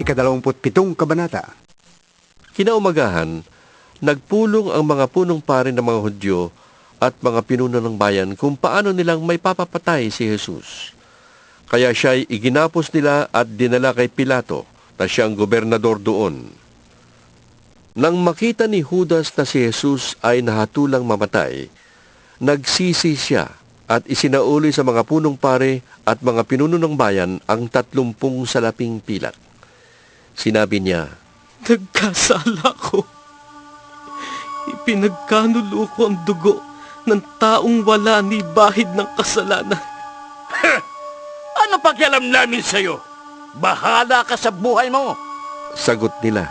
ika-27 kabanata. Kinaumagahan, nagpulong ang mga punong pari ng mga Hudyo at mga pinuno ng bayan kung paano nilang may papapatay si Jesus. Kaya siya'y iginapos nila at dinala kay Pilato na siyang gobernador doon. Nang makita ni Judas na si Jesus ay nahatulang mamatay, nagsisi siya at isinauli sa mga punong pare at mga pinuno ng bayan ang 30 salaping pilak. Sinabi niya, Nagkasala ko. Ipinagkanulo ko ang dugo ng taong wala ni bahid ng kasalanan. Ano pakialam namin sa'yo? Bahala ka sa buhay mo. sagot nila.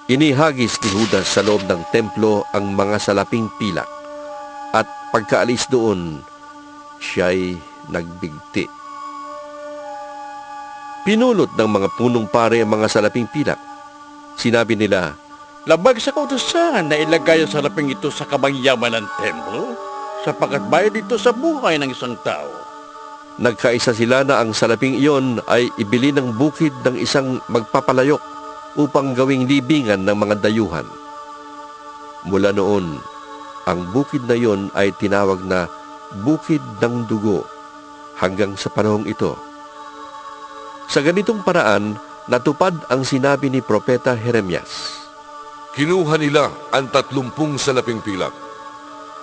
Inihagis ni Judas sa loob ng templo ang mga salaping pilak at pagkaalis doon, siya'y nagbigti. Pinulot ng mga punong pare ang mga salaping pilak. Sinabi nila, Labag sa kautusan na ilagay ang salaping ito sa kamangyaman ng templo sapagkat bayad ito sa buhay ng isang tao. nagkaisa sila na ang salaping iyon ay ibili ng bukid ng isang magpapalayok upang gawing libingan ng mga dayuhan. Mula noon, ang bukid na iyon ay tinawag na Bukid ng Dugo hanggang sa panahong ito. Sa ganitong paraan, natupad ang sinabi ni Propeta Jeremias. Kinuha nila ang 30 salaping pilak.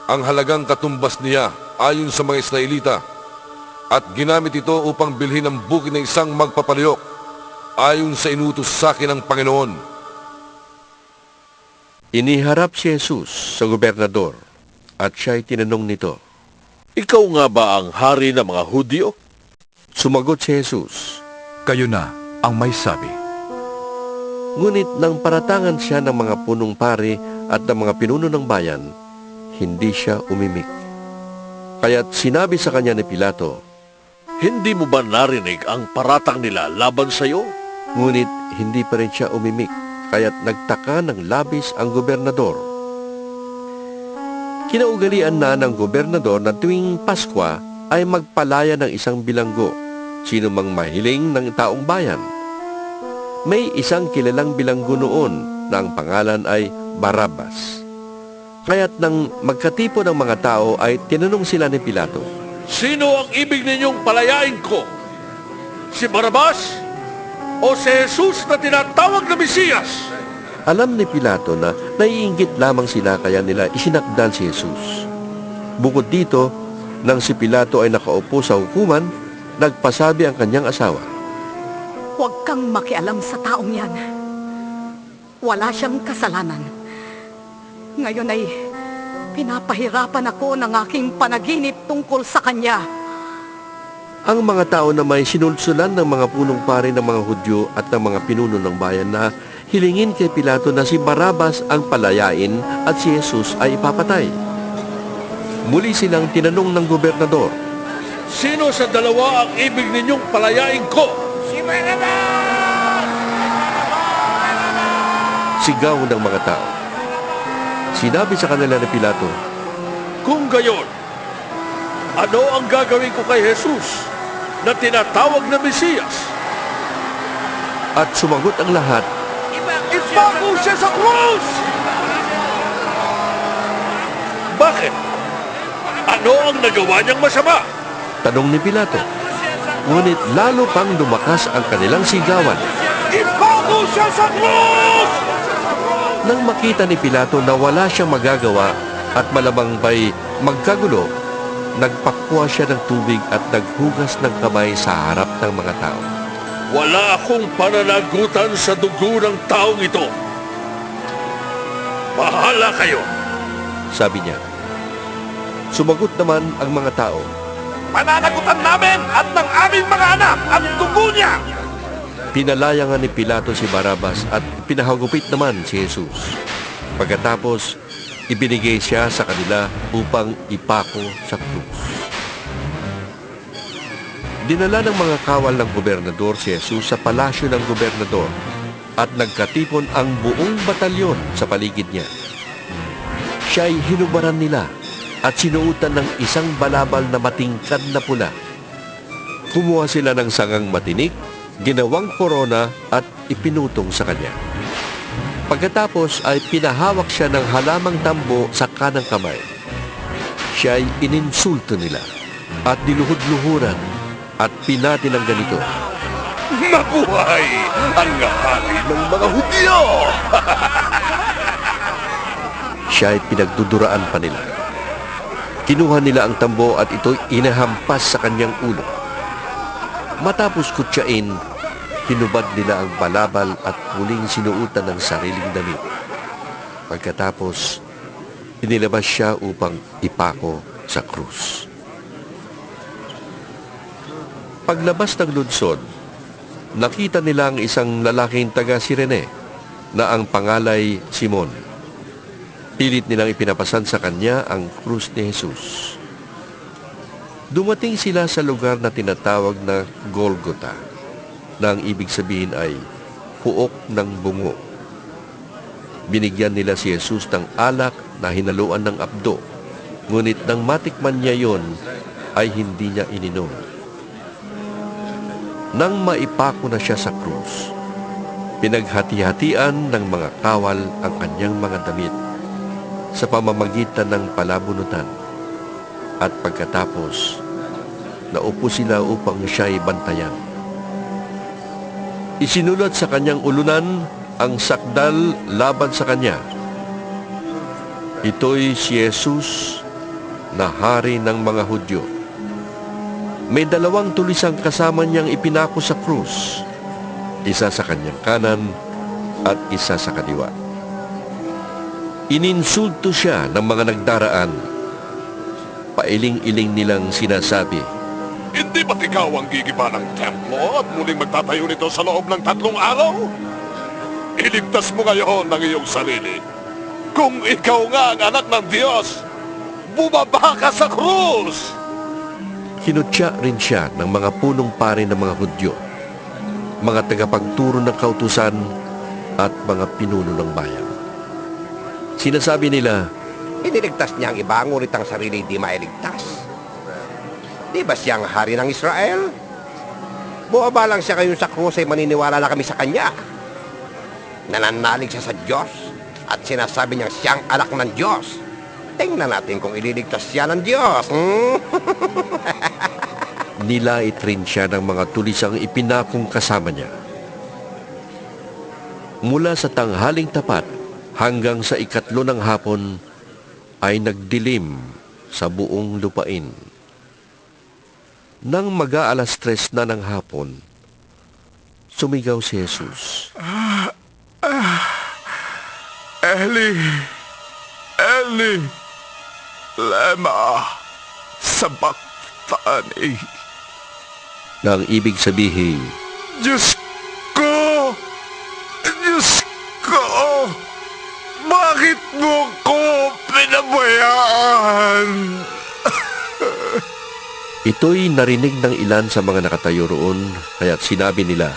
Ang halagang katumbas niya ayon sa mga Israelita at ginamit ito upang bilhin ang bukid ng isang magpapalayok ayon sa inutos sa akin ng Panginoon. Iniharap si Jesus sa gobernador at siya'y tinanong nito. Ikaw nga ba ang hari ng mga Hudyo? Sumagot si Jesus. Kayo na ang may sabi. Ngunit nang paratangan siya ng mga punong pari at ng mga pinuno ng bayan, hindi siya umimik. Kaya't sinabi sa kanya ni Pilato, Hindi mo ba narinig ang paratang nila laban sa'yo? ngunit hindi pa rin siya umimik, kaya't nagtaka ng labis ang gobernador. Kinaugalian na ng gobernador na tuwing Paskwa ay magpalaya ng isang bilanggo, sino mang mahiling ng taong bayan. May isang kilalang bilanggo noon na ang pangalan ay Barabbas. Kaya't nang magkatipon ng mga tao ay tinanong sila ni Pilato, Sino ang ibig ninyong palayain ko? Si Barabas o si Jesus na tinatawag na Mesiyas? Alam ni Pilato na naiinggit lamang sila kaya nila isinakdal si Jesus. Bukod dito, nang si Pilato ay nakaupo sa hukuman, nagpasabi ang kanyang asawa. Huwag kang makialam sa taong yan. Wala siyang kasalanan. Ngayon ay pinapahirapan ako ng aking panaginip tungkol sa kanya. Ang mga tao na may sinulsulan ng mga punong pari ng mga Hudyo at ng mga pinuno ng bayan na hilingin kay Pilato na si Barabas ang palayain at si Jesus ay ipapatay. Muli silang tinanong ng gobernador, Sino sa dalawa ang ibig ninyong palayain ko? sigaw ng mga tao. Sinabi sa kanila ni Pilato, Kung gayon, ano ang gagawin ko kay Jesus na tinatawag na Mesiyas? at sumagot ang lahat, Ipako siya sa krus! Bakit? Ano ang nagawa niyang masama? tanong ni Pilato. Ngunit lalo pang lumakas ang kanilang sigawan. Ipako siya sa krus! Nang makita ni Pilato na wala siyang magagawa at malamang ba'y magkagulo, nagpakwa siya ng tubig at naghugas ng kamay sa harap ng mga tao. Wala akong pananagutan sa dugo ng taong ito. Bahala kayo. Sabi niya. Sumagot naman ang mga tao. Pananagutan namin at ng aming mga anak ang dugo niya. Pinalaya nga ni Pilato si Barabas at pinahagupit naman si Jesus. Pagkatapos, ibinigay siya sa kanila upang ipako sa krus. Dinala ng mga kawal ng gobernador si Jesus sa palasyo ng gobernador at nagkatipon ang buong batalyon sa paligid niya. Siya'y hinubaran nila at sinuutan ng isang balabal na matingkad na pula. Kumuha sila ng sangang matinik, ginawang korona at ipinutong sa kanya. Pagkatapos ay pinahawak siya ng halamang tambo sa kanang kamay. Siya ay ininsulto nila at diluhod-luhuran at pinati ng ganito. Mabuhay ang hari ng mga Hudyo! Siya ay pinagduduraan pa nila. Kinuha nila ang tambo at ito'y inahampas sa kanyang ulo. Matapos kutsain, hinubad nila ang balabal at muling sinuutan ng sariling damit. Pagkatapos, inilabas siya upang ipako sa krus. Paglabas ng lunsod, nakita nila ang isang lalaking taga Sirene na ang pangalay Simon. Pilit nilang ipinapasan sa kanya ang krus ni Jesus. Dumating sila sa lugar na tinatawag na Golgota, na ang ibig sabihin ay puok ng bungo. Binigyan nila si Jesus ng alak na hinaluan ng abdo, ngunit nang matikman niya yon, ay hindi niya ininom. Nang maipako na siya sa krus, pinaghati-hatian ng mga kawal ang kanyang mga damit sa pamamagitan ng palabunutan. At pagkatapos, naupo sila upang siya'y bantayan. Isinulat sa kanyang ulunan ang sakdal laban sa kanya. Ito'y si Jesus na hari ng mga Hudyo. May 2 tulisang kasama niyang ipinako sa krus, isa sa kanyang kanan at isa sa kaliwa. Ininsulto siya ng mga nagdaraan. Pailing-iling nilang sinasabi, Hindi ba't ikaw ang gigiba ng templo at muling magtatayo nito sa loob ng 3 araw? Iligtas mo ngayon ang iyong sarili. Kung ikaw nga ang anak ng Diyos, bumaba ka sa krus! Kinutya rin siya ng mga punong pari ng mga Hudyo, mga tagapagturo ng kautusan at mga pinuno ng bayan. Sinasabi nila, Iniligtas niya ang iba, ngunit ang sarili di mailigtas. Di ba siyang hari ng Israel? Buwaba lang siya ngayon sa krus ay maniniwala na kami sa kanya. Nananalig siya sa Diyos at sinasabi niyang siyang anak ng Diyos. Tingnan natin kung ililigtas siya ng Diyos. nilait rin siya ng mga tulisang ipinakong kasama niya. Mula sa tanghaling tapat hanggang sa 3 ng hapon ay nagdilim sa buong lupain. Nang mag-aalas 3 na ng hapon, sumigaw si Jesus. Eli, Eli, lema sabachthani. Na ang ibig sabihin, Diyos ko, bakit mo ko pinabayaan? ito'y narinig ng ilan sa mga nakatayo roon, kaya't sinabi nila,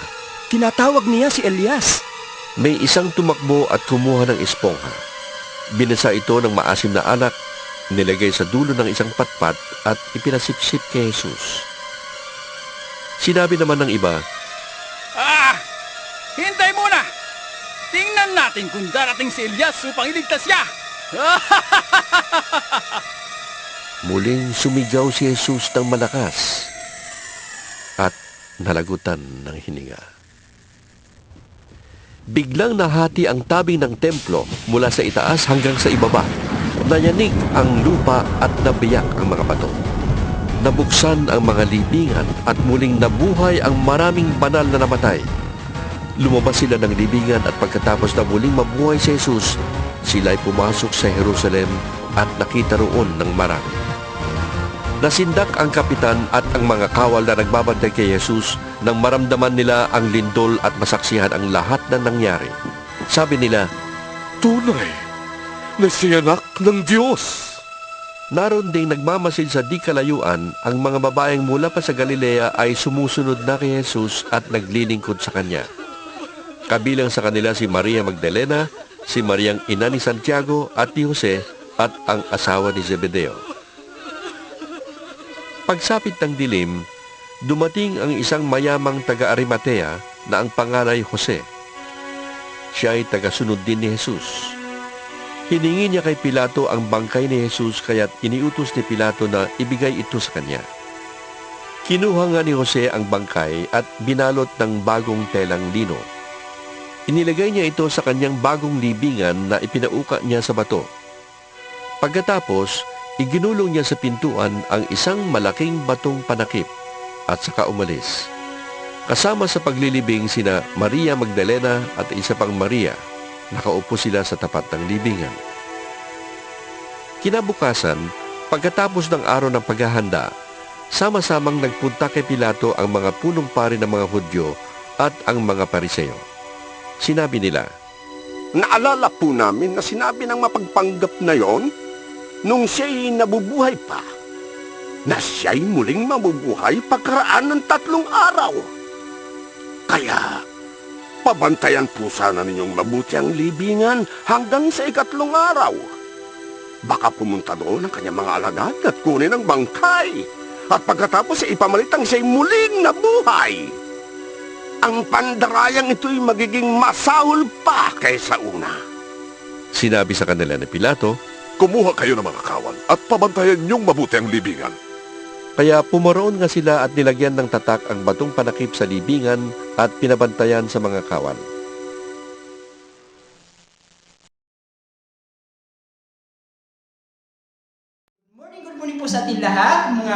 Tinatawag niya si Elias. may isang tumakbo at kumuha ng espongha. Binasa ito ng maasim na alak, nilagay sa dulo ng isang patpat at ipinasipsip kay Jesus. Sinabi naman ng iba, Hintay muna! Tingnan natin kung darating si Elias upang iligtas siya! muling sumigaw si Jesus ng malakas at nalagutan ng hininga. Biglang nahati ang tabing ng templo mula sa itaas hanggang sa ibaba. Nayanig ang lupa at nabiyak ang mga bato. Nabuksan ang mga libingan at muling nabuhay ang maraming banal na namatay. Lumabas sila ng libingan at pagkatapos na muling mabuhay si Jesus, sila'y pumasok sa Jerusalem at nakita roon ng marami. Nasindak ang kapitan at ang mga kawal na nagbabantay kay Jesus nang maramdaman nila ang lindol at masaksihan ang lahat na nangyari. Sabi nila, Tunay na si anak ng Diyos. naroon ding nagmamasid sa di kalayuan ang mga babaeng mula pa sa Galilea ay sumusunod na kay Jesus at naglilingkod sa kanya. Kabilang sa kanila si Maria Magdalena, si Mariang ina ni Santiago at ni Jose at ang asawa ni Zebedeo. Pagsapit ng dilim, dumating ang isang mayamang taga-Arimatea na ang pangalay Jose. Siya ay tagasunod din ni Jesus. Hiningi niya kay Pilato ang bangkay ni Jesus kaya't iniutos ni Pilato na ibigay ito sa kanya. Kinuha nga ni Jose ang bangkay at binalot ng bagong telang lino. Inilagay niya ito sa kanyang bagong libingan na ipinauka niya sa bato. Pagkatapos, iginulong niya sa pintuan ang isang malaking batong panakip at saka umalis. Kasama sa paglilibing sina Maria Magdalena at isa pang Maria. Nakaupo sila sa tapat ng libingan. Kinabukasan, pagkatapos ng araw ng paghahanda, sama-samang nagpunta kay Pilato ang mga punong pari ng mga Hudyo at ang mga Pariseo. Sinabi nila, Naalala po namin na sinabi ng mapagpanggap na yon nung siya'y nabubuhay pa, na siya'y muling mabubuhay pagkaraan ng 3 araw. Kaya, pabantayan po sana ninyong mabuti ang libingan hanggang sa 4 araw. Baka pumunta doon ang kanyang mga alagad at kunin ang bangkay. At pagkatapos ay ipamalit ang siya'y muling nabuhay. Ang pandarayang ito'y magiging masahol pa kaysa una. sinabi sa kanila ni Pilato, Kumuha kayo ng mga kawan at pabantayan niyong mabuti ang libingan. kaya pumaroon nga sila at nilagyan ng tatak ang batong panakip sa libingan at pinabantayan sa mga kawan. Good morning po sa ating lahat, mga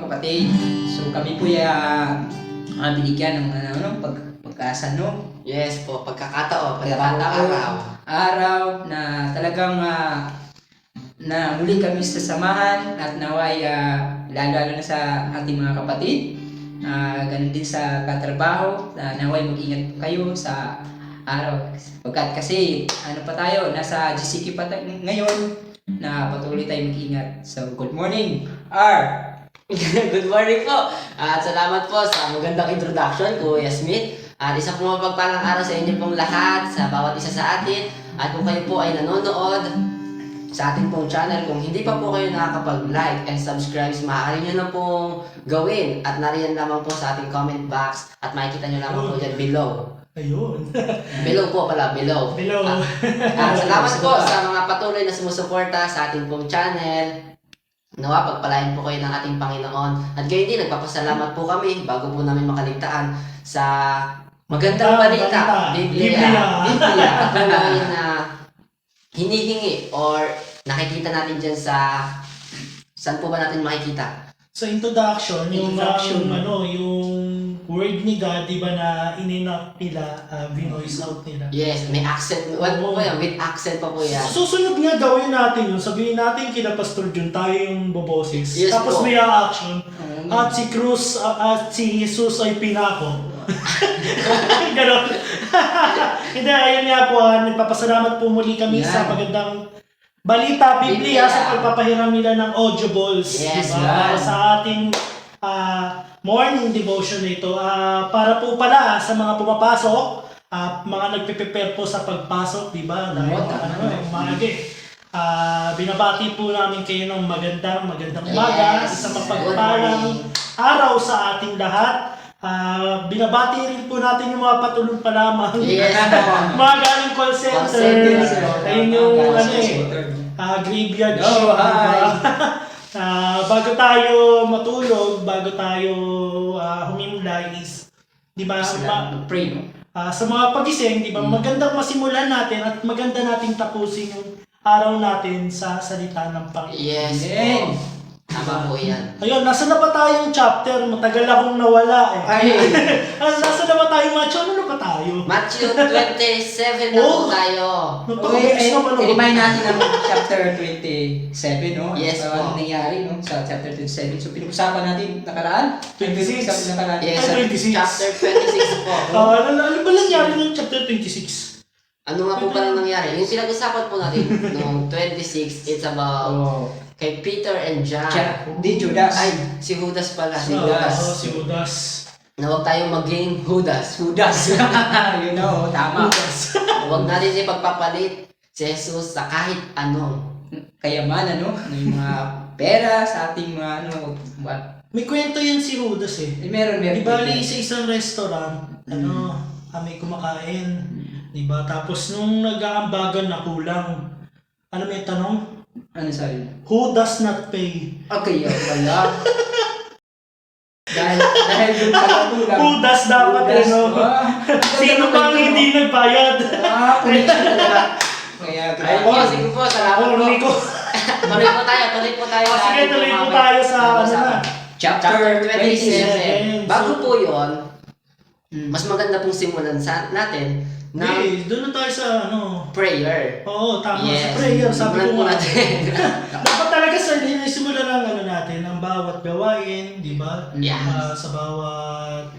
kapatid. So kami po ay binigyan ng pagkasa, no? Yes po, pagkakataon Araw na talagang na muli kami sasamahan at naway lalo na sa ating mga kapatid. Ganun din sa katrabaho, naway mag-ingat po kayo sa araw. Pagkat kasi ano pa tayo, nasa GCQ pa tayo ngayon na patuloy tayo mag-ingat. So good morning, R! Good morning po. At salamat po sa magandang introduction, Kuya Smith. At isa po mapagpalang araw sa inyo pong lahat, sa bawat isa sa atin. At kung kayo po ay nanonood sa ating pong channel, kung hindi pa po kayo nakakapag-like and subscribe, maaari nyo na pong gawin. At nariyan lamang po sa ating comment box at makikita nyo lamang po dyan below. Ayun. Below po pala, below. Below. At salamat po sa mga patuloy na sumusuporta sa ating pong channel. Nawa, pagpalain po kayo ng ating Panginoon. At gayon din, nagpapasalamat po kami bago po namin makaligtaan sa magandang balita. Biblia. At kung na hinihingi or nakikita natin dyan sa saan po ba natin makikita? Sa introduction, yung word ni God, di ba na ininak nila, binoise out nila. Yes, may accent. What po yan? With accent pa po yan. Susunod nga gawin natin yun. Sabihin natin kina Pastor Jun, tayo yung boboses. Yes, tapos po. may action. At si Cruz, at si Jesus ay pinako. Ganon. Hindi, ayun nga po. Nagpapasalamat po muli kami sa magandang balita, Biblia, sa pagpapahiram nila ng audio balls. Yes, diba? Sa ating morning devotion nito. Para po pala sa mga pumapasok, mga nagpe-prepare po sa pagpasok, di ba? Dahil umaga. Binabati po namin kayo ng magandang umaga, isang mapagpalang araw sa ating lahat. Binabati rin po natin yung mga patulong pa lamang. Yes, mga galing call center. Ayun yung graveyard shift. Bago tayo matulog, bago tayo humimlay is, di ba, Pray, no? sa mga pagising, di ba, magandang masimulan natin at maganda nating tapusin yung araw natin sa salita ng Panginoon. Yes, Amen. po. Tama po yan. Ayun, nasa na ba tayong chapter? Matagal akong nawala eh. Ay. Nasa na ba tayong Matthew? Ano na ba tayo? Matthew 27 na po tayo. Napakabilis naman ako. I-remind natin ang chapter 27, no? Yes, Ano po. nangyari, no? Sa chapter 27. So, pinag-usapan natin nakaraan. 26. Pinag-usapan nakaraan. Yes, Ay, 26. chapter 26 po. Ano ba nangyari ng chapter 26? Ano nga po palang nangyari? Yung pinag-usapan po natin noong 26, it's about kay Peter and John. Di Judas. Ay, si Judas pala. Si Si Judas. Judas. Na huwag tayong maging Judas. Judas. You know, tama. Huwag natin ipagpapalit si Jesus sa kahit ano. Kayamanan, no? Yung mga pera sa ating mga May kwento yun si Judas eh. Meron. Di bali sa isang restaurant, may kumakain. Di ba? Tapos nung nag-aambagan na kulang, alam mo yung tanong? Ano sabi? Who does not pay? Okay, yun pala. dahil dun pala tulang. Who does dapat Judas, ano? Sino bang hindi nagbayad? Connection talaga. Kaya, Ayun po, sige po, salamat po. Orly ko. Tuloy po tayo. sa Sige, ating tuloy po mga- tayo sa ano na. Chapter 27. 27. Bago po yun, mas maganda pong simulan natin ng Hey, doon na tayo sa ano. prayer. Oo, tama. Yes. Sa prayer, sabi Simulan ko po nga. natin. Dapat talaga sa simula lang ano natin, ang bawat gawain, di ba? Yes. Sa bawat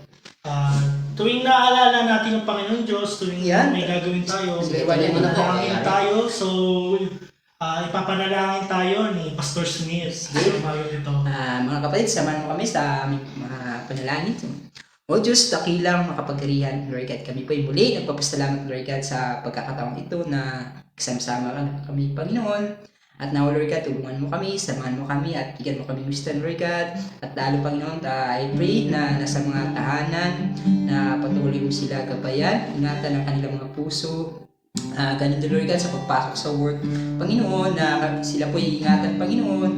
tuwing naalala natin ang Panginoon Diyos, tuwing Yan. may gagawin tayo, Sige, wala mo na po. manalangin tayo. So, ipapanalangin tayo ni Pastor Smith. Sumayo ito. Mga kapatid, samahan mo kami sa aming mga panalangin. O Diyos, dakilang makapagharihan, Lord God, kami po ay muli nagpapasalamat, Lord God, sa pagkakataong ito na kasama-sama kami, Panginoon. At now, Lord God, tulungan mo kami, samahan mo kami, at bigyan mo kami wisdom, Lord God. At lalo, Panginoon, I pray na nasa mga tahanan, na patuloy mo sila gabayan, ingatan ang kanilang mga puso. Ganun din, Lord God, sa pagpasok sa work, Panginoon, na sila po iingatan, Panginoon,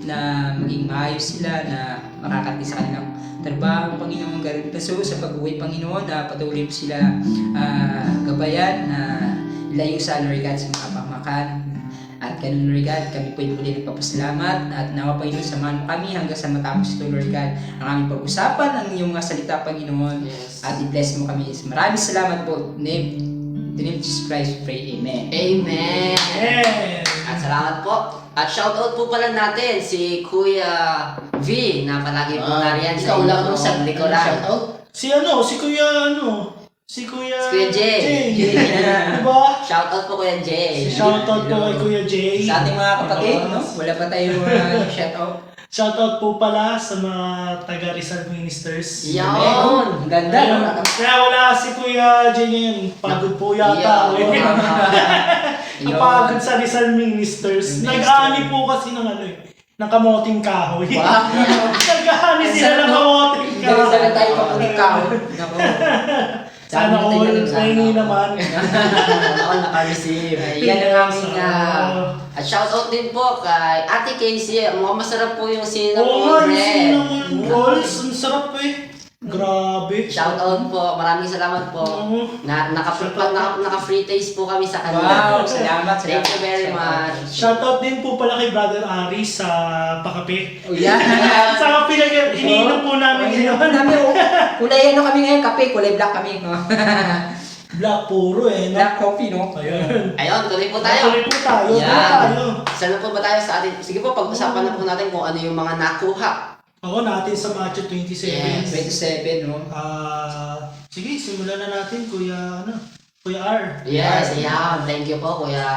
na maging maayos sila, na makakati sa kanilang trabaho, Panginoon. Ganun din sa pag-uwi, Panginoon, na patuloy mo sila gabayan, na ilayo sa Lord God sa mga pamakan. At ganun, Lord God, kami po muli nagpapasalamat at nawa, Panginoon, samahan mo kami hanggang sa matapos ito, Lord God, ang aming pag-usapan, ang iyong salita, Panginoon. Yes. At i-bless mo kami. Maraming salamat po. In the name of Jesus Christ, we pray. Amen. Amen. Amen. At salamat po. At shoutout po pala natin si Kuya V na palagi po nariyan sa ikaw lang inyong sa likuran. shoutout. Si Kuya Jay. Diba? Shoutout po Kuya Jay. Shoutout po kay Kuya Jay. Sa ating mga kapatid, no? Wala pa tayong shoutout. Shoutout po pala sa mga taga Rizal Ministers. Yan. Ang ganda, no? Kaya wala si Kuya Jay ngayon. Pagod po yata. Yun. Napagod sa Rizal Ministers. Nag-aani po kasi ng ano ng kamoting kahoy. Wow. Nag-aani sila ng kamoting kahoy. Dahil sana tayo papulik ka. Nako. Sana all, pahingi naman. Ako naka-receive. Yan ang aming at shoutout din po kay Ate Casey. Mukhang masarap po yung Oo cinnamon nga, yung bread. cinnamon rolls. Ang sarap eh. Grabe. Shoutout po. Maraming salamat po. Oo. Naka-free taste po kami sa kanya. Wow, salamat. Thank you very much. Shoutout din po pala kay Brother Ari sa pakape. Oh, yan. Sa iniinom po namin Ininom ngayon. namin, kulay ano kami ngayon, kape, kulay black kami. No? Black puro eh. No? Black coffee, no? Ayun. Ayun, tuloy po tayo. Tuloy po tayo. Yan. Tuloy tayo. Saan na po ba tayo sa atin? Sige po, pag-usapan na po natin kung ano yung mga nakuha. Ako natin sa Matthew 27. Yes. 27, no? Sige, simulan na natin, Kuya R. Yes, ayan. Thank you po, Kuya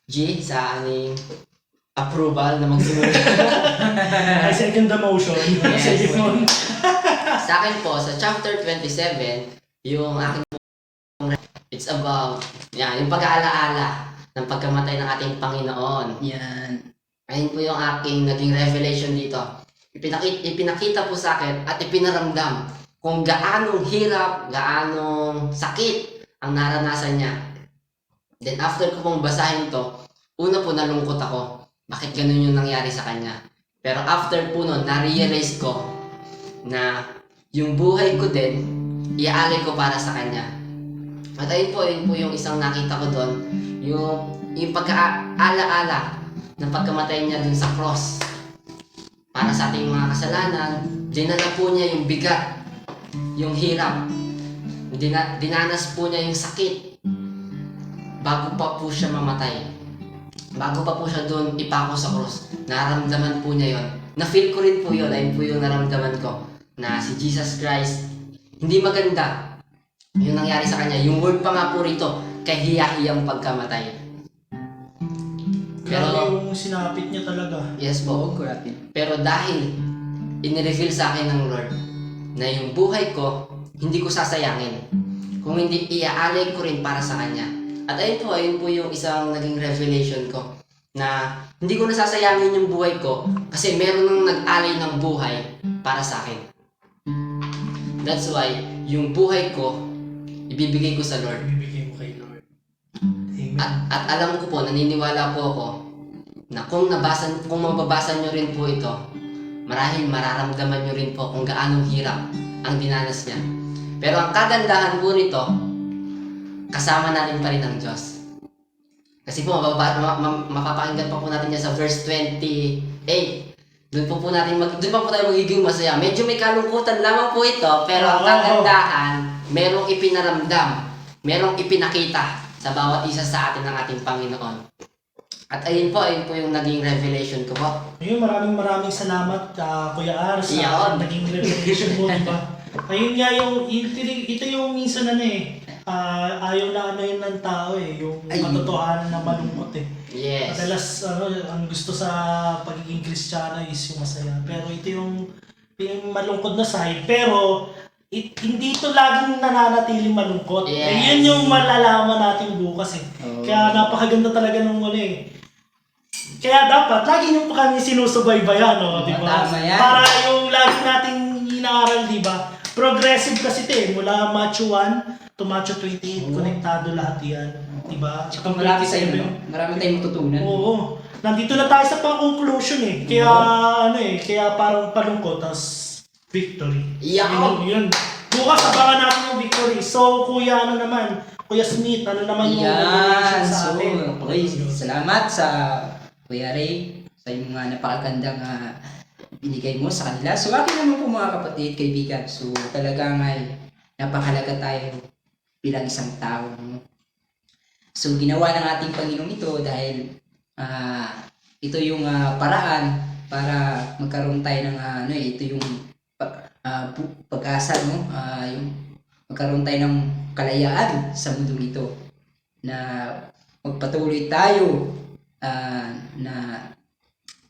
G, sa aming approval na magsimula. I second the motion. Yes. Sige mo. Sa akin po, sa chapter 27, yung aking it's about yung pag-aalaala ng pagkamatay ng ating Panginoon. Yan. Ayun po yung aking naging revelation dito. Ipinakita po sa akin at ipinaramdam kung gaanong hirap, gaanong sakit ang naranasan niya. Then after ko pong basahin to, una po nalungkot ako. Bakit ganun yung nangyari sa kanya? Pero after po nun, na-realize ko na yung buhay ko din, iaalay ko para sa kanya. At ayun po yung isang nakita ko doon, yung pagkaala-ala ng pagkamatay niya dun sa cross. Para sa ating mga kasalanan, dinala po niya yung bigat, yung hirap. Dinanas po niya yung sakit bago pa po siya mamatay. Bago pa po siya doon ipako sa cross, naramdaman po niya yon. Na-feel ko rin po yun, ayun po yung naramdaman ko, na si Jesus Christ, hindi maganda yung nangyari sa kanya. Yung word pa nga po rito, kahiya-hiyang pagkamatay. Pero Pero, yung sinapit niya talaga. yes po, grabe. pero dahil inireveal sa akin ng Lord na yung buhay ko, hindi ko sasayangin. Kung hindi, iaalay ko rin para sa Kanya. At ayun po yung isang naging revelation ko, na hindi ko nasasayangin yung buhay ko kasi meron nang nag-alay ng buhay para sa akin. That's why, yung buhay ko, ibibigay ko sa Lord. Ibibigay mo kay Lord. Amen. At alam ko po, naniniwala po ako, na kung mababasa nyo rin po ito, marahil mararamdaman nyo rin po kung gaano hirap ang dinanas niya. Pero ang kagandahan po nito, kasama natin pa rin ang Diyos. Kasi po, mapapakinggan pa po natin yan sa verse 28. Doon pa po tayo magiging masaya. Medyo may kalungkutan lamang po ito, pero ang kagandahan, merong ipinaramdam, merong ipinakita sa bawat isa sa atin ng ating Panginoon. At ayun po yung naging revelation ko po. Ayun, maraming salamat, Kuya Ar, sa Iyon. naging revelation mo, di ba? Ayun nga ito yung minsan ayaw na yun ng tao yung katotohanan na malungkot Yes. Madalas ang gusto sa pagiging Kristiyano is yung masaya. Pero ito yung malungkot na side. Pero hindi ito laging nananatiling malungkot. Yes. Yun yung malalaman natin bukas Kaya napakaganda talaga nung Kaya dapat lagi nyo pa kami sinusubaybayan, di ba? Tama yan. Para yung lagi nating inaaral, di ba? Progressive kasi ito mula Matthew 1 to Matthew 28, konektado lahat yan, di ba? Tsaka marami tayong matutunan. Oo. Nandito na tayo sa pang-conclusion Kaya kaya parang palungkot, tas victory. Yun. Bukas abangan natin yung victory. So, Kuya Kuya Smith, ano naman yung revelation sa atin? Okay, salamat sa Kuya Ray, sa yung mga napakagandang binigay mo sa kanila. So akin naman po mga kapatid, kaibigan, so talagang napakalaga tayo bilang isang tao. So ginawa ng ating Panginoon ito dahil ito yung paraan para magkaroon tayo ng ito yung pag-asa, yung magkaroon tayo ng kalayaan sa mundo ito, na magpatuloy tayo na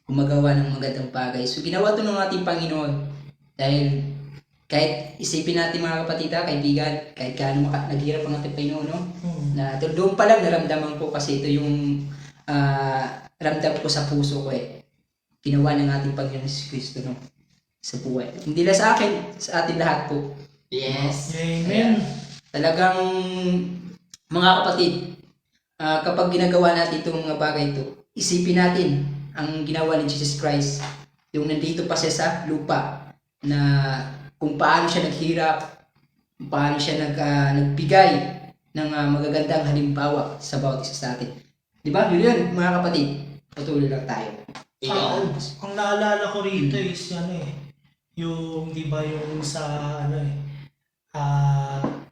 gumagawa ng magandang bagay. So ginawa ito ng ating Panginoon dahil kahit isipin natin mga kapatid, kaibigan, kahit gaano naghirap ang ating Panginoon, na doon pa lang naramdaman ko, kasi ito yung ramdam ko sa puso ko ginawa ng ating Panginoon si Kristo sa buhay. Hindi lang sa akin, sa atin lahat po. Yes. Amen. Talagang mga kapatid, kapag ginagawa natin itong mga bagay ito, isipin natin ang ginawa ni Jesus Christ, yung nandito pa siya sa lupa, na kung paano siya naghirap, kung paano siya nagbigay ng magagandang halimbawa sa bawat isa sa atin. Di ba? Yun, mga kapatid, patuloy lang tayo. Ang naalala ko rito is yung di ba yung sa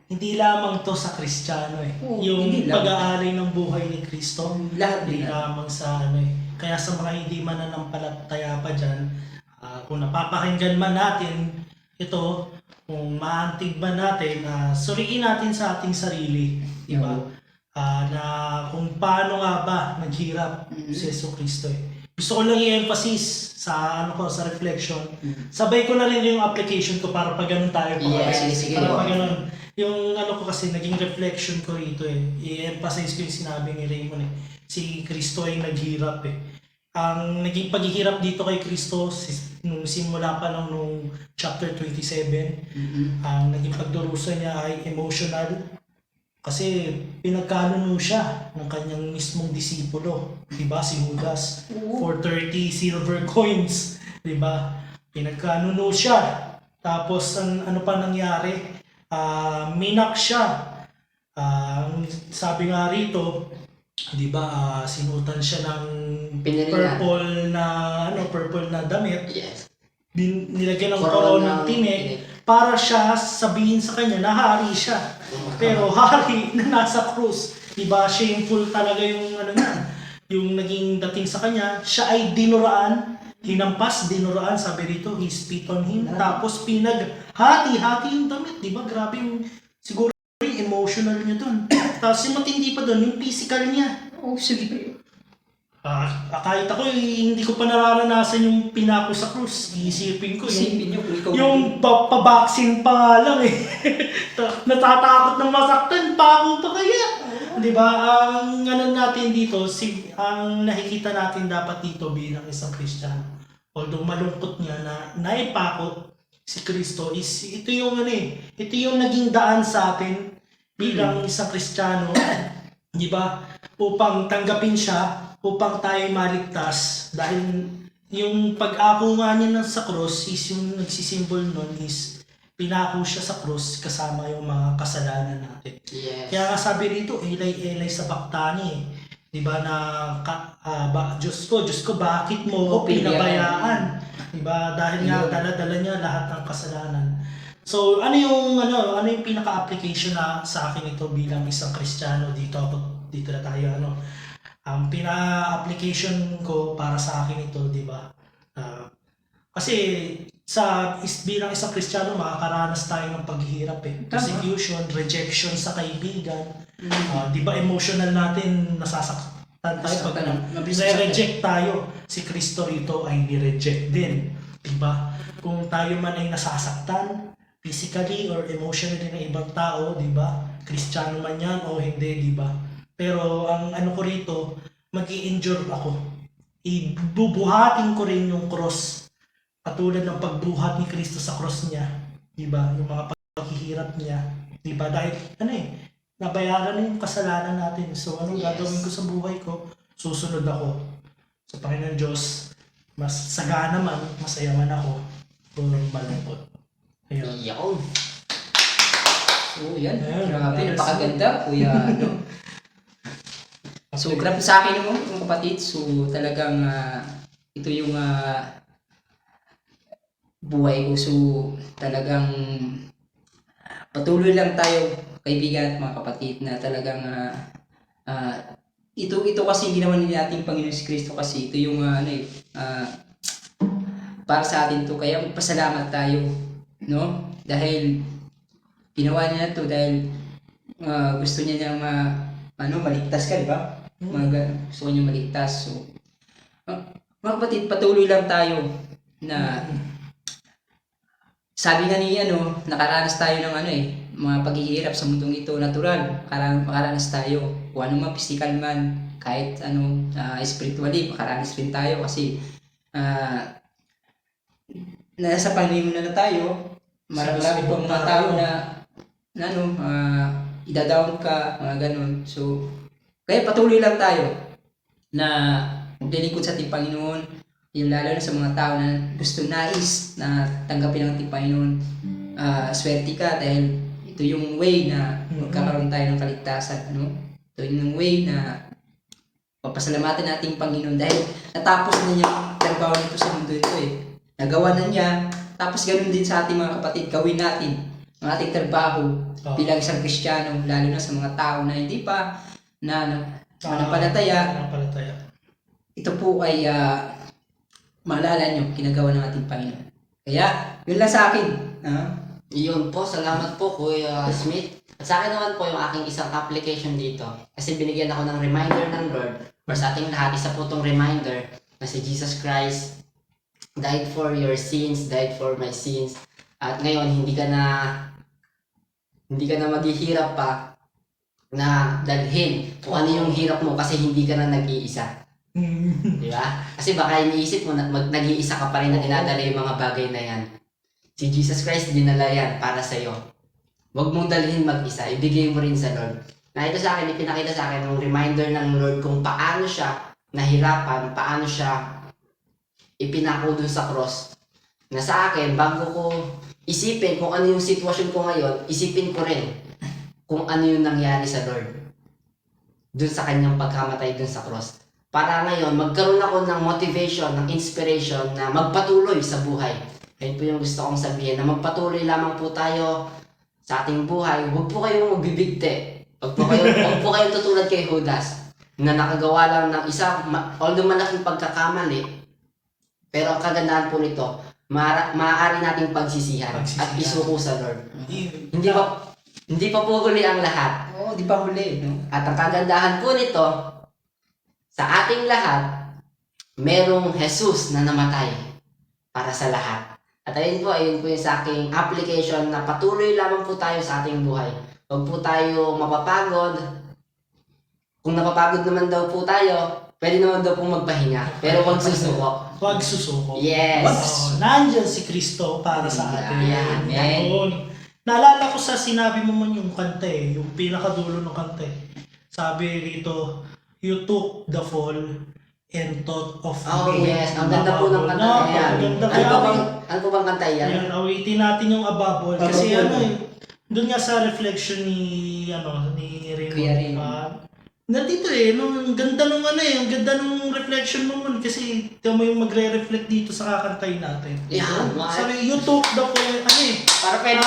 hindi lamang to sa Kristiyano yung pag-aalay ng buhay ni Kristo, Lahat hindi din. lamang sa kaya sa mga hindi mananampalataya pa dyan, kung napapakinggan man natin ito, kung maantig man natin, suriin natin sa ating sarili, di ba? Na kung paano nga ba naghirap si Yesu Kristo Gusto ko lang i-emphasis sa sa reflection. Sabay ko na rin yung application ko para pag ganun tayo. Sige. Para pag ganun. Yung ko kasi naging reflection ko rito i-emphasize ko yung sinabi ni Raymond si Kristo ay naghirap Ang naging paghihirap dito kay Kristo nung simula pa lang nung chapter 27, ang naging pagdurusa niya ay emotional. Kasi pinagkanuno siya ng kanyang mismong disipulo, 'di ba, si Judas, for 30 silver coins, 'di ba? Pinagkanuno siya. Tapos ano pa nangyari? Minak siya. Sabi nga rito, 'di ba, sinutan siya ng purple na damit. Yes. Nilagyan ng koronang tinik para siya sabihin sa kanya na hari siya. Pero hari na nasa krus. Diba, shameful talaga yung yung naging dating sa kanya. Siya ay dinuraan, hinampas, dinuraan, sabi rito, he spit on him. Tapos hati yung damit, diba? Grabe yung, siguro yung emotional niya dun. Tapos yung matindi pa dun, yung physical niya. Sige. Kahit ako, hindi ko pa nararanasan yung pinako sa krus. Iisipin ko yung pa-vaccine pa nga lang natatakot ng masaktan, pako pa kaya. Diba? Ang natin dito, ang nakikita natin dapat dito bilang isang Kristiyano, although malungkot niya na naipakot si Kristo is ito yung ito yung naging daan sa atin bilang isang Kristiyano, di ba? Upang tanggapin siya, upang tayo maligtas dahil yung pag-ako nga niya sa cross is yung nagsisimbol nun is pinako siya sa cross kasama yung mga kasalanan natin. Yes. Kaya nga sabi rito, elay sa baktani, di ba na Diyos ko, bakit mo ko pinabayaan? Di ba? Dahil nga dala-dala niya lahat ng kasalanan. So, ano yung pinaka-application na sa akin ito bilang isang Kristiyano dito na tayo ang pina-application ko para sa akin ito, di ba? Kasi bilang isang Kristiyano, makakaranas tayo ng paghihirap persecution, rejection sa kaibigan. Di ba emotional natin nasasaktan tayo pag nare-reject tayo. Si Kristo rito ay ni-reject din. Di ba? Kung tayo man ay nasasaktan, physically or emotionally ng ibang tao, di ba? Kristiyano man yan o hindi, di ba? Pero ang ko rito, mag-i-endure ako. Ibubuhatin ko rin yung cross. Katulad ng pagbuhat ni Kristo sa cross niya. Diba? Yung mga paghihirap niya. Diba? Dahil, nabayaran na yung kasalanan natin. So, anong gagawin ko sa buhay ko? Susunod ako sa Panginoon Diyos. Mas sagana man, masaya man ako, o malungkot. Ayun. Iyaw. So, yan. Grabe, napakaganda, kuya. So, grabe sa akin mga kapatid. So, talagang ito yung buhay ko. So, talagang patuloy lang tayo, kaibigan at mga kapatid, na talagang ito kasi ginawa natin Panginoon si Kristo kasi ito yung para sa atin to. Kaya magpasalamat tayo, no? Dahil ginawa niya to dahil gusto niya maligtas ka, di ba? Gusto niya maligtas. So, mga kapatid, patuloy lang tayo na sabi nga ni nakaranas tayo ng mga paghihirap sa mundong ito, natural. Makaranas tayo. Kung ano man, physical man, kahit spiritually, makaranas rin tayo kasi nasa Panginoon na tayo. Marami pong mga tao na idadown ka, mga ganun. So, kaya patuloy lang tayo na maglilingkod sa ating Panginoon, yung lalo na sa mga tao na gusto nais na tanggapin ng ating Panginoon. Swerte ka dahil ito yung way na magkakaroon tayo ng kaligtasan. Ito yung way na papasalamatan nating Panginoon dahil natapos na niya ang trabaho nito sa mundo ito Nagawa na niya. Tapos ganun din sa ating mga kapatid, gawin natin ang ating trabaho bilang isang Kristiyano, lalo na sa mga tao na hindi pa manampalataya. Ito po ay maalala nyo, ginagawa ng ating Panginoon. Kaya, yun lang sa akin. Yun po, salamat po Kuya Smith. At sa akin naman po yung aking isang application dito. Kasi binigyan ako ng reminder ng Lord. For sa ating lahat, isa po itong reminder na si Jesus Christ died for your sins, died for my sins. At ngayon, hindi ka na maghihirap pa na dalhin kung ano yung hirap mo kasi hindi ka na nag-iisa. Di ba? Kasi baka iniisip mo na nag-iisa ka pa rin na dinadala yung mga bagay na yan. Si Jesus Christ dinala yan para sa'yo. Huwag mong dalhin mag-isa, ibigay mo rin sa Lord. Na ito sa akin, ipinakita sa akin ng reminder ng Lord kung paano siya nahirapan, paano siya ipinako dun sa cross. Na sa akin, bago ko isipin kung ano yung sitwasyon ko ngayon, isipin ko rin kung ano yung nangyari sa Lord dun sa kanyang pagkamatay dun sa cross. Para ngayon, magkaroon ako ng motivation, ng inspiration na magpatuloy sa buhay. Ayun po yung gusto kong sabihin, na magpatuloy lamang po tayo sa ating buhay. Huwag po kayong magbibigte. Huwag po kayong tutulad kay Judas na nakagawa lang ng isa, although malaking pagkakamali, pero ang kagandahan po nito, maaari nating pagsisihan at isuko sa Lord. Hindi pa po huli ang lahat. Oo, di pa huli. No? At ang kagandahan po nito, sa ating lahat, merong Jesus na namatay para sa lahat. At ayun po yung sa aking application na patuloy lamang po tayo sa ating buhay. Huwag po tayo mapapagod. Kung napapagod naman daw po tayo, pwede naman daw pong magpahinga, pero huwag susuko. Huwag susuko. Yes. Nandyan si Kristo para sa atin. Yeah, amen. Yun. Naalala ko sa sinabi mo man yung kanta yung pinakadulo ng kanta Sabi rito, you took the fall and thought of Oh me. yes, ang ganda po ng kanta No, na yan. ang ganda. Ano po bang kanta yan? Yan, awitin natin yung above all. Kasi doon nga sa reflection ni Raymond. Kuya Raymond. Nandito ang ganda nung ang ganda nung reflection mo man kasi ito mo yung magre-reflect dito sa kakantahin natin. Yan, Sabi, you took the fall, para pwede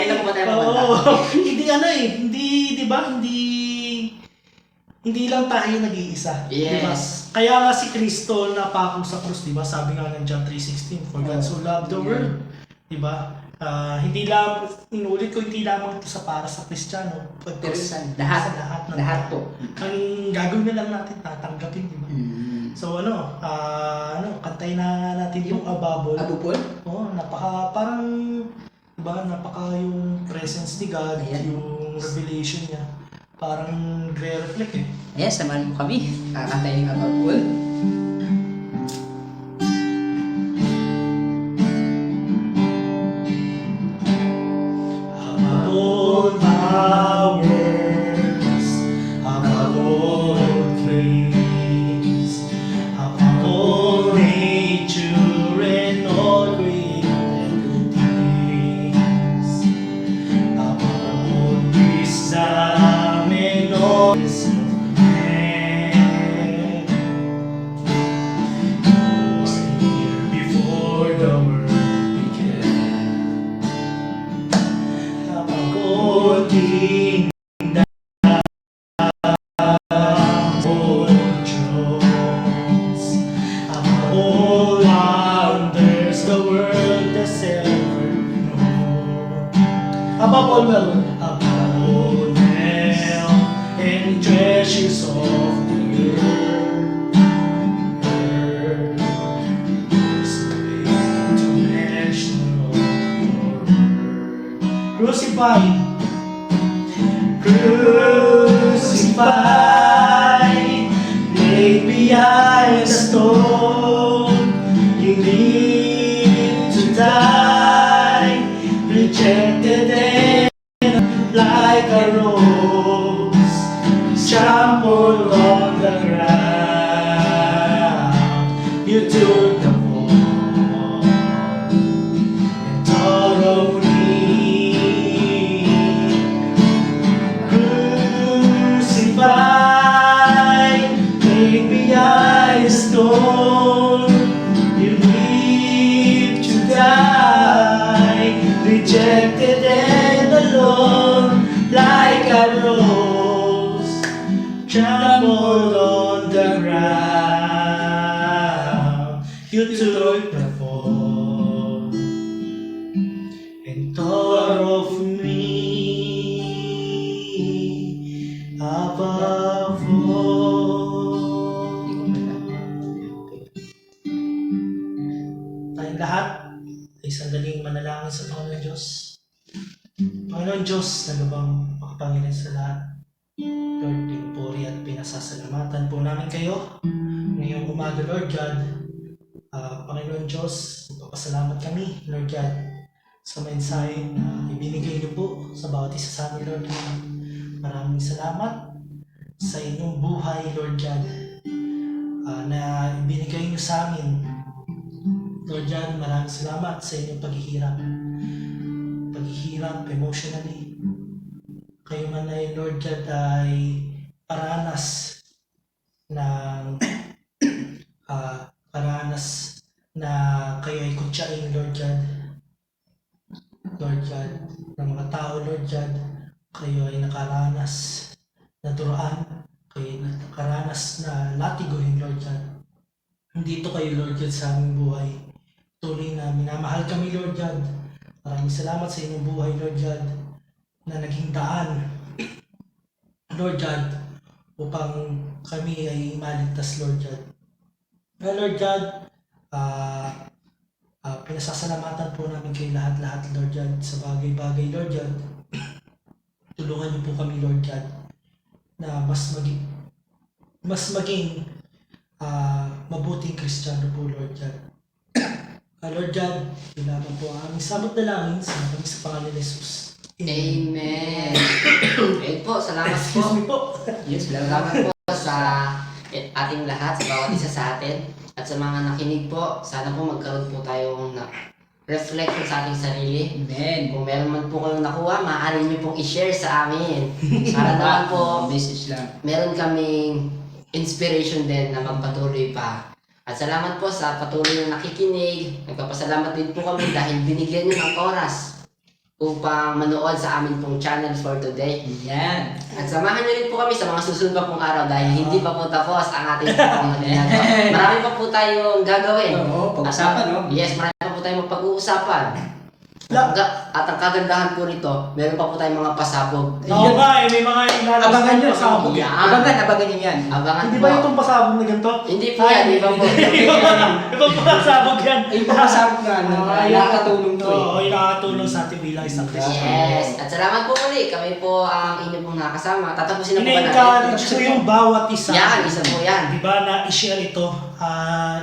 na po ba tayo kumanta? Hindi hindi, di ba, hindi lang tayo nag-iisa. Yes. Diba? Kaya nga si Kristo napako sa krus, di ba? Sabi nga ng John 3:16, for God so loved the world. Di ba? Hindi lang, inulit ko, hindi lamang ito sa para sa Kristiyano. Pero sa lahat. Lahat po. Ang gagawin na lang natin, tatanggapin, di ba? So kantayin na natin yung ababol. Abubol? Oo, parang, di ba, napaka yung presence ni God, yung revelation niya. Parang nagre-reflect Ayan, samahan mo kami. Kakantayin ng abubol. Above powers, above all grace, above all nature and all created things, above all wisdom and all man, was here before the world began. Holding all thrones, all wonders the world has ever known. Above all wealth, above all wealth and treasures of the earth, there's no way to measure all your worth. Crucified, laid behind the stone. You lived to die, rejected and like a rose, trampled on the ground. You took the fall and thought of me. Crucified, laid behind the stone. You lived to die, rejected and alone, like a rose, trampled on the ground. You took the fall and thought of me above all. Tayong lahat ay sandaling manalangin sa Panginoon Diyos. Panginoon Diyos, nagabang makapangilan sa lahat. Lord, pinupuri at pinasasalamatan po namin kayo ngayong umaga, Lord God. Panginoon Diyos, magpapasalamat kami, Lord God, sa mensahe na ibinigay niyo po sa bawat isa sa amin, Lord God. Maraming salamat sa inyong buhay, Lord God, na ibinigay niyo sa amin. Lord God, maraming salamat sa inyong paghihirap emotionally. Kayo man ay, Lord God, ay paranas na kayo ay kutsain, Lord God. Lord God, ng mga tao, Lord God, kayo ay nakaranas na duraan, kayo ay nakaranas na latiguhin, Lord God. Nandito kayo, Lord God, sa aming buhay. Tuloy na minamahal kami, Lord God. Maraming salamat sa inyong buhay, Lord God, na naging daan, Lord God, upang kami ay maligtas, Lord God. Lord God, pinasasalamatan po namin kayo lahat-lahat, Lord God, sa bagay-bagay, Lord God. Tulungan niyo po kami, Lord God, na mas maging mabuting Kristiyano po, Lord God. Lord God, kailangan po ang aming samot dalangin sa pangalan ni Jesus. Amen. Ayun po, salamat po. Excuse me po. Yes, salamat po sa ating lahat, sa bawat isa sa atin. At sa mga nakinig po, sana po magkaroon po tayong reflection sa ating sarili. Amen. Kung meron man po kayong nakuha, maaari nyo pong i-share sa amin. Para naman po, Message lang. meron kaming inspiration din na magpatuloy pa. At salamat po sa patuloy na nakikinig. Nagpapasalamat din po kami dahil binigyan nyo ng oras upang manood sa amin pong channel for today. Yan. At samahan niyo rin po kami sa mga susunod pa pong araw dahil hindi pa po tapos ang ating ginagawa. Marami pa po tayong gagawin. Oo, pag-usapan, no? Yes, marami pa po tayong mapag-uusapan. At ang kagandahan po nito, meron pa po tayong mga pasabog. Oo nga, may mga ilalabas Abangan na nyo. pasabog. Yan. Abangan nyo yan. Abangan Hindi po. ba itong pasabog na ganito? Hindi po yan, di ba po? Ibang pasabog yan. Yung papasabot nga, Ayun. nakakatulong to eh. Oo, yung nakakatulong sa ating bilang isang Kristiyan. Yes. At salamat po muli. Kami po ang inyong pong nakasama. Tatapusin na po ba natin? Ina-encourage ko yung bawat isa. Yan, isa po yan. Diba na i-share ito.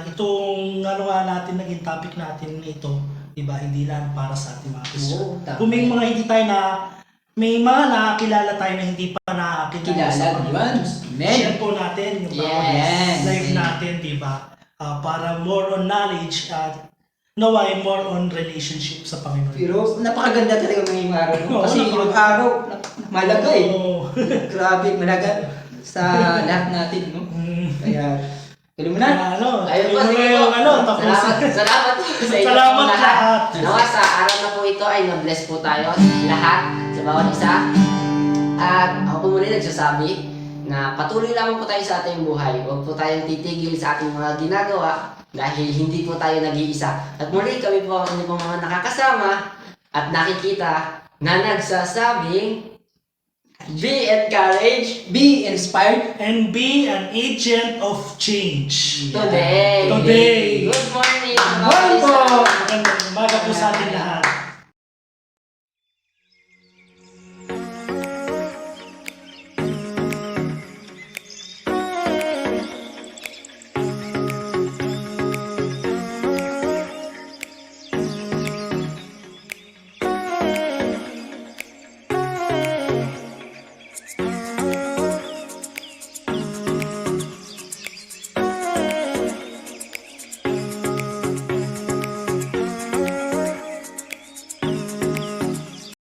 Itong ano nga natin, naging topic natin ito. Diba, hindi lang para sa ating mga Kristiyan. Oo, tama. Kung may mga hindi tayo may mga nakakilala tayo na hindi pa nakakilala sa Kilala, Panginoon. diba? Amen. Share po natin yung bawat Yes. life natin, diba? Para more on knowledge at naway more on relationship sa Panginoon. Pero napakaganda talaga ngayong araw. No? Oo, Kasi yung araw, malaga eh. Oo. Grabe, malaga sa lahat natin. No? Kaya, tuloy mo na. Ayun po, Yung sige po. yung tapos. Salamat po sa inyo Salamat po lahat. Nawa sa araw na po ito ay na-bless po tayo lahat sa bawat isa. At ako po muli nagsasabi na patuloy lamang po tayo sa ating buhay. Huwag po tayong titigil sa ating mga ginagawa dahil hindi po tayo nag-iisa. At muli kami po ang inyong mga nakakasama at nakikita na nagsasabing be encouraged, Be inspired. And be an agent of change. today. Today. Good morning. Morning po! Magandang umaga po sa ating lahat.